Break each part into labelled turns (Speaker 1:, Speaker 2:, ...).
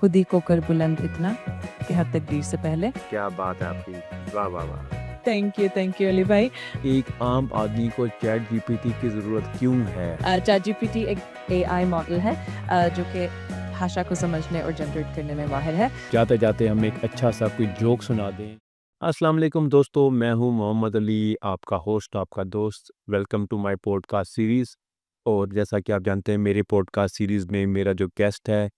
Speaker 1: खुद ही को कर बुलंद इतना कि हर तकदीर से पहले।
Speaker 2: क्या बात है आपकी, वाह वाह वाह।
Speaker 1: थैंक यू अली भाई।
Speaker 2: एक आम आदमी को चैट जीपीटी की जरूरत क्यों है?
Speaker 1: चैट जीपीटी एक एआई मॉडल है जो कि भाषा को समझने और जनरेट करने में माहिर है।
Speaker 2: जाते जाते हम एक अच्छा सा कोई जोक सुना दें। अस्सलाम वालेकुम दोस्तों, मैं हूं मोहम्मद अली, आपका होस्ट, आपका दोस्त। Welcome to my podcast series. और जैसा कि आप जानते हैं, मेरे पॉडकास्ट सीरीज़ में मेरा जो गेस्ट है,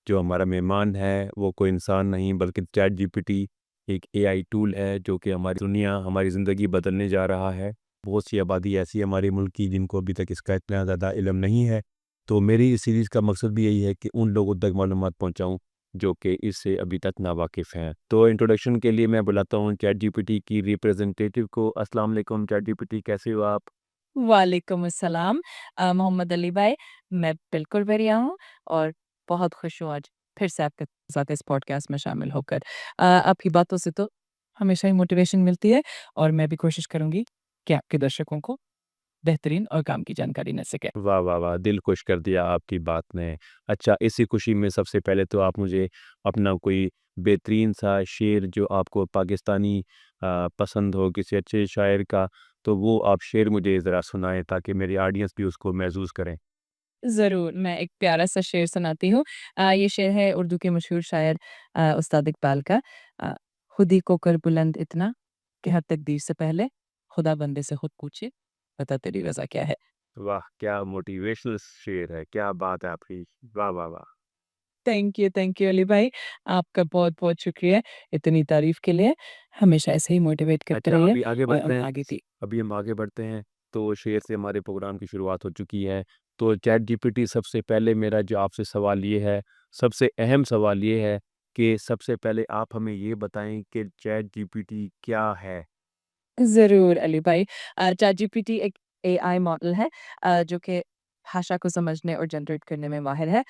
Speaker 2: जो हमारा मेहमान है, वो कोई इंसान नहीं बल्कि चैट जीपीटी एक एआई टूल है जो कि हमारी दुनिया, हमारी ज़िंदगी बदलने जा रहा है। बहुत सी आबादी ऐसी है हमारे मुल्क की जिनको अभी तक इसका इतना ज़्यादा इल्म नहीं है। तो मेरी इस सीरीज़ का मकसद भी यही है कि उन लोगों तक मालूमात पहुँचाऊँ जो कि इससे अभी तक नावाकिफ़ हैं। तो इंट्रोडक्शन के लिए मैं बुलाता हूँ चैट जीपीटी की रिप्रेजेंटेटिव को। अस्सलाम वालेकुम चैट जीपीटी, कैसे हो आप?
Speaker 1: वालेकुम अस्सलाम। मोहम्मद अली भाई, मैं बिल्कुल बढ़िया हूँ और बहुत खुश हूँ आज फिर से आपके साथ इस पॉडकास्ट में शामिल होकर। आपकी बातों से तो हमेशा ही मोटिवेशन मिलती है और मैं भी कोशिश करूँगी कि आपके दर्शकों को बेहतरीन और काम की जानकारी मिल सके।
Speaker 2: वाह वाह वाह, दिल खुश कर दिया आपकी बात ने। अच्छा, इसी खुशी में सबसे पहले तो आप मुझे अपना कोई बेहतरीन सा शेर जो आपको पाकिस्तानी पसंद हो, किसी अच्छे शायर का, तो वो आप शेर मुझे ज़रा सुनाएं ताकि मेरी ऑडियंस भी उसको महसूस करें।
Speaker 1: ज़रूर, मैं एक प्यारा-सा शेर सुनाती हूँ। ये शेर है उर्दू के मशहूर शायर उस्ताद इकबाल का। अ, खुद ही को कर बुलंद इतना कि हर तकदीर से पहले खुदा बंदे से खुद पूछे, बता तेरी रज़ा क्या है?
Speaker 2: वाह, क्या मोटिवेशनल शेर है, क्या बात है आपकी। वाह वाह वाह।
Speaker 1: थैंक यू अली भाई। आपका बहुत-बहुत शुक्रिया इतनी तारीफ़ के लिए। हमेशा ऐसे ही मोटिवेट करते
Speaker 2: अच्छा,
Speaker 1: रहिए
Speaker 2: अभी आगे
Speaker 1: और
Speaker 2: बढ़ते हैं।
Speaker 1: आगे भी।
Speaker 2: अभी हम आगे बढ़ते हैं। तो शेर से हमारे प्रोग्राम की शुरुआत हो चुकी है। तो चैट जीपीटी, सबसे पहले मेरा जो आपसे सवाल ये है, सबसे अहम सवाल ये है कि सबसे पहले आप हमें ये बताएँ कि चैट जीपीटी क्या है?
Speaker 1: ज़रूर अली भाई। चैटजीपीटी एक एआई मॉडल है जो कि भाषा को समझने और जनरेट करने में माहिर है।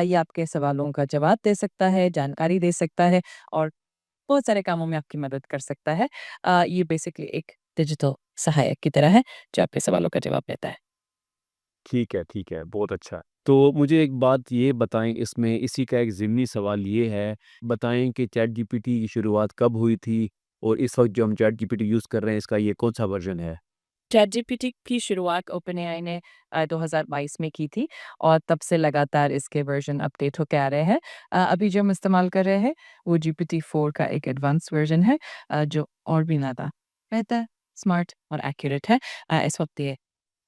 Speaker 1: ये आपके सवालों का जवाब दे सकता है, जानकारी दे सकता है और बहुत सारे कामों में आपकी मदद कर सकता है। ये बेसिकली एक डिजिटल सहायक की तरह है, जो आपके सवालों का जवाब देता है।
Speaker 2: ठीक है, बहुत अच्छा। तो मुझे एक बात ये बताएँ, इसमें इसी का एक ज़िमनी सवाल ये है, बताएँ कि चैट जीपीटी की शुरुआत कब हुई थी? और इस वक़्त जो हम चैट जीपीटी यूज़ कर रहे हैं, इसका ये कौन-सा वर्ज़न है?
Speaker 1: चैटजीपीटी की शुरुआत ओपनएआई ने 2022 में की थी और तब से लगातार इसके वर्ज़न अपडेट होके आ रहे हैं। अभी जो हम इस्तेमाल कर रहे हैं, वो जीपीटी 4 का एक एडवांस वर्ज़न है जो और भी ज़्यादा बेहतर, स्मार्ट और एक्यूरेट है। इस वक़्त ये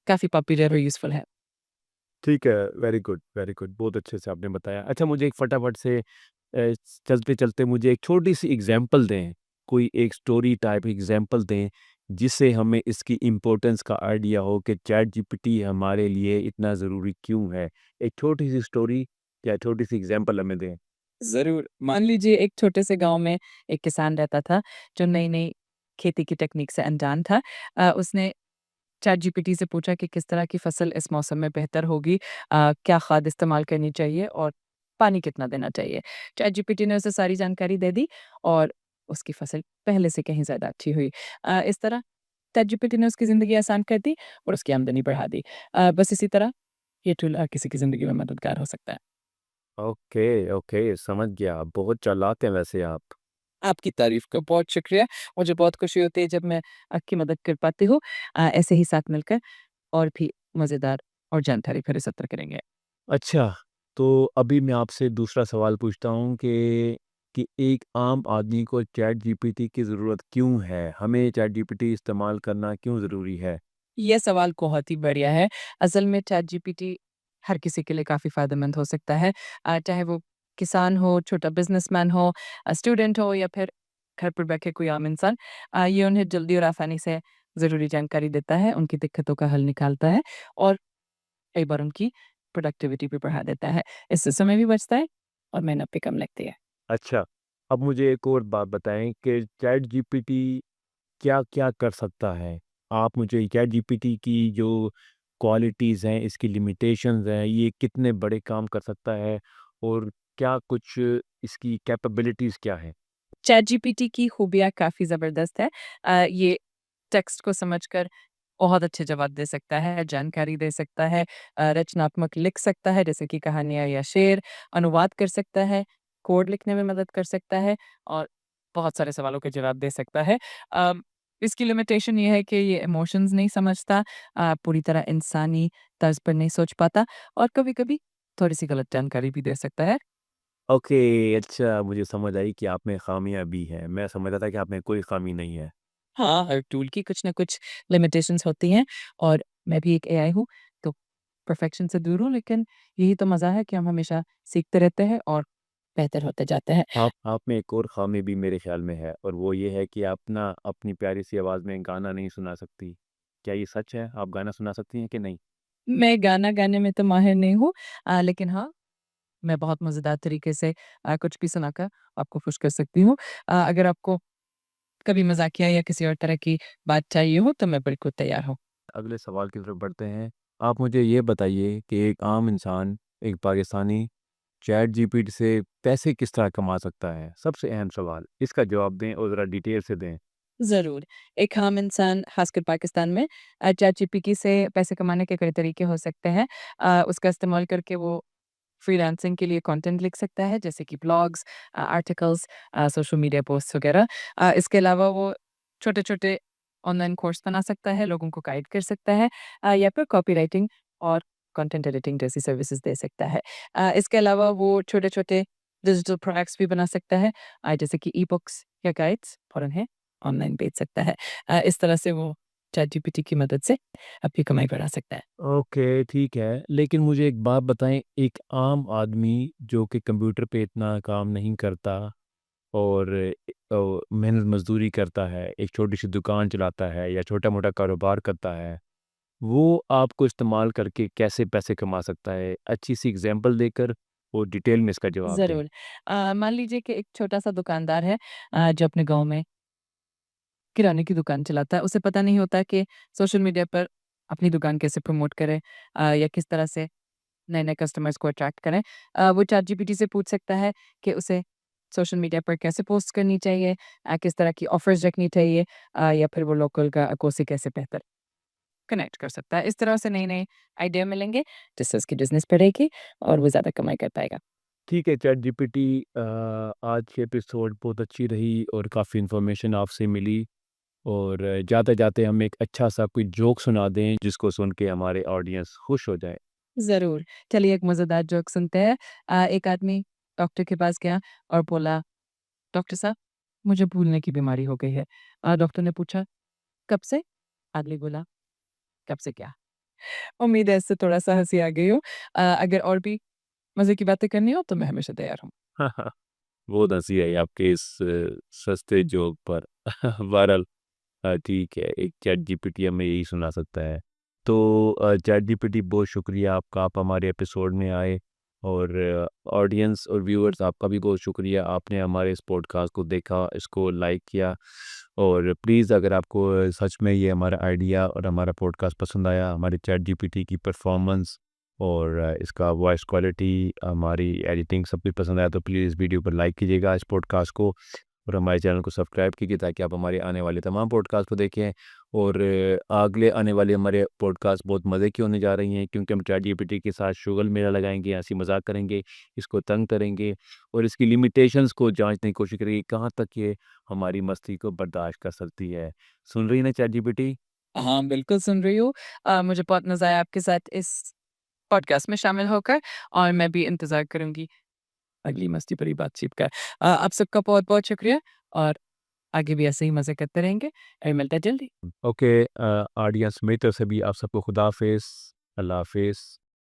Speaker 1: काफ़ी पॉपुलर और यूज़फुल है।
Speaker 2: ठीक है, वेरी गुड, बहुत अच्छे से आपने बताया। अच्छा, मुझे एक फटाफट से चलते-चलते मुझे एक छोटी-सी एग्ज़ाम्पल दें, कोई एक स्टोरी टाइप एग्ज़ाम्पल दें, जिससे हमें इसकी इम्पोर्टेंस का आइडिया हो कि चैट जीपीटी हमारे लिए इतना ज़रूरी क्यों है? एक छोटी-सी स्टोरी या छोटी-सी एग्ज़ाम्पल हमें दें।
Speaker 1: ज़रूर। मान लीजिए एक छोटे से गाँव में एक किसान रहता था, जो नई-नई खेती की तकनीक से अनजान था। उसने चैटजीपीटी से पूछा कि किस तरह की फसल इस मौसम में बेहतर होगी, क्या खाद इस्तेमाल करनी चाहिए और पानी कितना देना चाहिए। चैटजीपीटी ने उसे सारी जानकारी दे दी और उसकी फसल पहले से कहीं ज़्यादा अच्छी हुई। इस तरह चैटजीपीटी ने उसकी ज़िंदगी आसान कर दी और उसकी आमदनी बढ़ा दी। बस इसी तरह ये टूल हर किसी की ज़िंदगी में मददगार हो सकता है।
Speaker 2: ओके, समझ गया। बहुत चालाक हैं वैसे आप।
Speaker 1: आपकी तारीफ़ का बहुत शुक्रिया। मुझे बहुत खुशी होती है जब मैं आपकी मदद कर पाती हूँ। ऐसे ही साथ मिलकर और भी मज़ेदार और जानकारी भरे सत्र करेंगे।
Speaker 2: अच्छा, तो अभी मैं आपसे दूसरा सवाल पूछता हूँ कि एक आम आदमी को चैट जीपीटी की ज़रूरत क्यों है? हमें चैट जीपीटी इस्तेमाल करना क्यों ज़रूरी है?
Speaker 1: ये सवाल बहुत ही बढ़िया है। असल में चैटजीपीटी हर किसी के लिए काफ़ी फ़ायदेमंद हो सकता है। चाहे वो किसान हो, छोटा बिज़नेसमैन हो, स्टूडेंट हो या फिर घर पर बैठे कोई आम इंसान। ये उन्हें जल्दी और आसानी से ज़रूरी जानकारी देता है, उनकी दिक्कतों का हल निकालता है और कई बार उनकी प्रोडक्टिविटी भी बढ़ा देता है। इससे समय भी बचता है और मेहनत भी कम लगती है।
Speaker 2: अच्छा, अब मुझे एक और बात बताएँ कि चैट जीपीटी क्या-क्या कर सकता है? आप मुझे चैट जीपीटी की जो क्वालिटीज़ हैं, इसकी लिमिटेशंस हैं, ये कितने बड़े काम कर सकता है और क्या कुछ इसकी कैपेबिलिटीज़ क्या हैं?
Speaker 1: चैटजीपीटी की खूबियाँ काफ़ी ज़बरदस्त है। ये टेक्स्ट को समझकर बहुत अच्छे जवाब दे सकता है, जानकारी दे सकता है, रचनात्मक लिख सकता है जैसे कि कहानियाँ या शेर, अनुवाद कर सकता है, कोड लिखने में मदद कर सकता है और बहुत सारे सवालों के जवाब दे सकता है। इसकी लिमिटेशन ये है कि ये इमोशंस नहीं समझता, पूरी तरह इंसानी तर्ज पर नहीं सोच पाता और कभी-कभी थोड़ी-सी गलत जानकारी भी दे सकता है।
Speaker 2: ओके, अच्छा मुझे समझ आई कि आप में ख़ामियाँ भी हैं। मैं समझता था कि आप में कोई ख़ामी नहीं है।
Speaker 1: हाँ, हर टूल की कुछ न कुछ लिमिटेशंस होती हैं और मैं भी एक एआई हूँ, तो परफेक्शन से दूर हूँ, लेकिन यही तो मज़ा है कि हम हमेशा सीखते रहते हैं और बेहतर होते जाते हैं।
Speaker 2: आप में एक और ख़ामी भी मेरे ख़्याल में है और वो ये है कि आप ना अपनी प्यारी-सी आवाज़ में गाना नहीं सुना सकती। क्या ये सच है? आप गाना सुना सकती हैं कि नहीं?
Speaker 1: मैं गाना गाने में तो माहिर नहीं हूँ, लेकिन हाँ, मैं बहुत मज़ेदार तरीके से कुछ भी सुनाकर आपको खुश कर सकती हूँ। अगर आपको कभी मज़ाकिया या किसी और तरह की बात चाहिए हो, तो मैं बिल्कुल तैयार हूँ।
Speaker 2: अगले सवाल की तरफ बढ़ते हैं। आप मुझे ये बताइए कि एक आम इंसान, एक पाकिस्तानी चैट जीपीटी से पैसे किस तरह कमा सकता है? सबसे अहम सवाल। इसका जवाब दें और ज़रा डिटेल से दें।
Speaker 1: ज़रूर। एक आम इंसान ख़ासकर पाकिस्तान में चैटजीपीटी से पैसे कमाने के कई तरीके हो सकते हैं। उसका इस्तेमाल करके वो फ्रीलांसिंग के लिए कंटेंट लिख सकता है, जैसे कि blogs, articles, social media posts वग़ैरह। इसके अलावा वो छोटे-छोटे ऑनलाइन कोर्स बना सकता है, लोगों को गाइड कर सकता है, या फिर कॉपीराइटिंग और कंटेंट एडिटिंग जैसी सर्विसेज़ दे सकता है। इसके अलावा वो छोटे-छोटे डिजिटल प्रोडक्ट्स भी बना सकता है, जैसे कि ई-बुक्स या गाइड्स और उन्हें ऑनलाइन बेच सकता है। इस तरह से वो चैटजीपीटी की मदद से अपनी कमाई बढ़ा सकता है।
Speaker 2: ओके, ठीक है। लेकिन मुझे एक बात बताएँ, एक आम आदमी जो कि कंप्यूटर पे इतना काम नहीं करता और मेहनत मज़दूरी करता है, एक छोटी-सी दुकान चलाता है या छोटा-मोटा कारोबार करता है, वो आपको इस्तेमाल करके कैसे पैसे कमा सकता है? अच्छी-सी एग्ज़ाम्पल देकर और डिटेल में इसका जवाब दें।
Speaker 1: ज़रूर। मान लीजिए कि एक छोटा-सा दुकानदार है, जो अपने गाँव में किराने की दुकान चलाता है। उसे पता नहीं होता कि सोशल मीडिया पर अपनी दुकान कैसे प्रमोट करें, या किस तरह से नए-नए कस्टमर्स को अट्रैक्ट करें। वो चैटजीपीटी से पूछ सकता है कि उसे सोशल मीडिया पर कैसे पोस्ट करनी चाहिए, किस तरह की ऑफ़र्स रखनी चाहिए, या फिर वो लोकल ग्राहकों से कैसे बेहतर कनेक्ट कर सकता है। इस तरह से नए-नए आइडिया मिलेंगे, जिससे उसकी बिज़नेस बढ़ेगी और वो ज़्यादा कमाई कर पाएगा।
Speaker 2: ठीक है, चैट जीपीटी आज की एपिसोड बहुत अच्छी रही और काफ़ी इन्फॉर्मेशन आपसे मिली और जाते-जाते हम एक अच्छा-सा कोई जोक सुना दें, जिसको सुन के हमारे ऑडियंस खुश हो जाए।
Speaker 1: ज़रूर। चलिए एक मज़ेदार जोक सुनते हैं। एक आदमी डॉक्टर के पास गया और बोला, "डॉक्टर साहब, मुझे भूलने की बीमारी हो गई है।" डॉक्टर ने पूछा, "कब से?" आदमी बोला, "कब से क्या?" उम्मीद है इससे थोड़ा-सा हँसी आ गई हो। अगर और भी मज़े की बातें करनी हो तो मैं हमेशा तैयार हूँ।
Speaker 2: बहुत हँसी आई आपके इस सस्ते जोक पर। बहरहाल ठीक है, एक चैट जीपीटी हमें यही सुना सकता है। तो चैट जीपीटी बहुत शुक्रिया आपका, आप हमारे एपिसोड में आए और ऑडियंस और व्यूअर्स आपका भी बहुत शुक्रिया, आपने हमारे इस पॉडकास्ट को देखा, इसको लाइक किया और प्लीज़ अगर आपको सच में ये हमारा आइडिया और हमारा पॉडकास्ट पसंद आया, हमारे चैट जीपीटी की परफॉर्मेंस और इसका वॉइस क्वालिटी, हमारी एडिटिंग सब कुछ पसंद आया तो प्लीज़ इस वीडियो पर लाइक कीजिएगा इस पॉडकास्ट को और हमारे चैनल को सब्सक्राइब कीजिए ताकि आप हमारे आने वाले तमाम पॉडकास्ट को देखें और अगले आने वाले हमारे पॉडकास्ट बहुत मज़े की होने जा रही हैं क्योंकि हम चैट जीपीटी के साथ शुगल मेला लगाएंगे, हंसी मजाक करेंगे, इसको तंग करेंगे और इसकी लिमिटेशंस को जांचने की कोशिश करेंगे कहाँ तक ये हमारी मस्ती को बर्दाश्त कर सकती है। सुन रही है ना चैट जीपीटी?
Speaker 1: हाँ, बिल्कुल सुन रही हूँ। मुझे बहुत मज़ा आया आपके साथ इस पॉडकास्ट में शामिल होकर और मैं भी इंतज़ार करूँगी अगली मस्ती भरी बातचीत का। आप सबका बहुत-बहुत शुक्रिया और आगे भी ऐसे ही मज़े करते रहेंगे और मिलते हैं जल्दी।
Speaker 2: ओके, ऑडियंस मेरी तरफ से भी आप सबको खुदा हाफिज़, अल्लाह हाफिज़।